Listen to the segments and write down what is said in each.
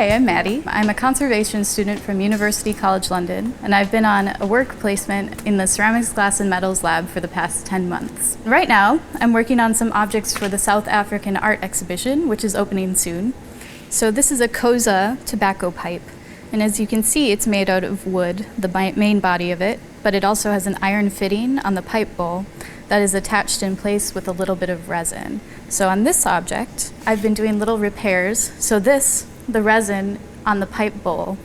Hi, I'm Maddie. I'm a conservation student from University College London, and I've been on a work placement in the Ceramics, Glass and Metals lab for the past 10 months. Right now, I'm working on some objects for the South African art exhibition, which is opening soon. So this is a Xhosa tobacco pipe, and as you can see, it's made out of wood, the main body of it, but it also has an iron fitting on the pipe bowl that is attached in place with a little bit of resin. So on this object, I've been doing little repairs. So the resin on the pipe bowl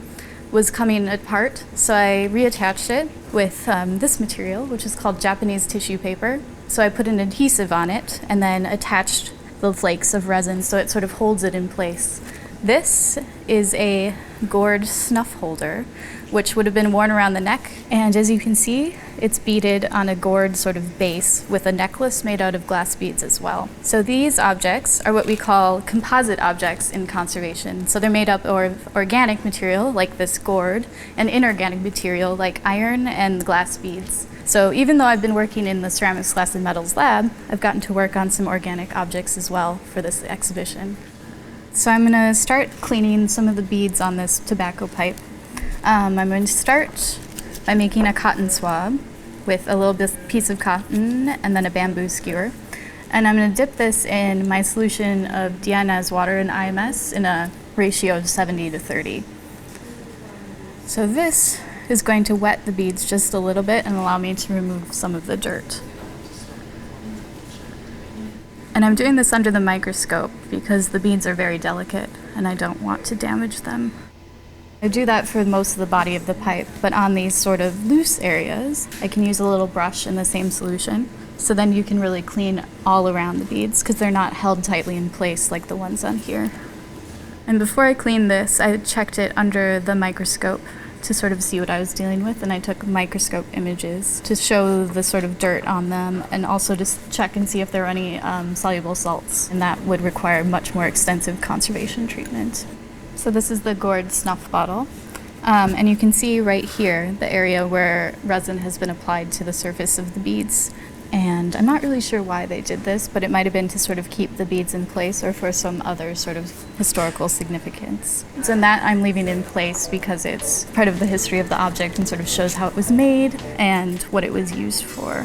was coming apart, so I reattached it with this material, which is called Japanese tissue paper. So I put an adhesive on it and then attached the flakes of resin so it sort of holds it in place. This is a gourd snuff holder, which would have been worn around the neck. And as you can see, it's beaded on a gourd sort of base with a necklace made out of glass beads as well. So these objects are what we call composite objects in conservation. So they're made up of organic material, like this gourd, and inorganic material, like iron and glass beads. So even though I've been working in the Ceramics, Glass and Metals lab, I've gotten to work on some organic objects as well for this exhibition. So I'm going to start cleaning some of the beads on this tobacco pipe. I'm going to start by making a cotton swab with a little piece of cotton and then a bamboo skewer. And I'm going to dip this in my solution of deionized water and IMS in a ratio of 70:30. So this is going to wet the beads just a little bit and allow me to remove some of the dirt. And I'm doing this under the microscope because the beads are very delicate and I don't want to damage them. I do that for most of the body of the pipe, but on these sort of loose areas, I can use a little brush in the same solution. So then you can really clean all around the beads because they're not held tightly in place like the ones on here. And before I cleaned this, I checked it under the microscope to sort of see what I was dealing with, and I took microscope images to show the sort of dirt on them and also just check and see if there are any soluble salts, and that would require much more extensive conservation treatment. So this is the gourd snuff bottle, and you can see right here the area where resin has been applied to the surface of the beads. And I'm not really sure why they did this, but it might have been to sort of keep the beads in place or for some other sort of historical significance. And that I'm leaving in place because it's part of the history of the object and sort of shows how it was made and what it was used for.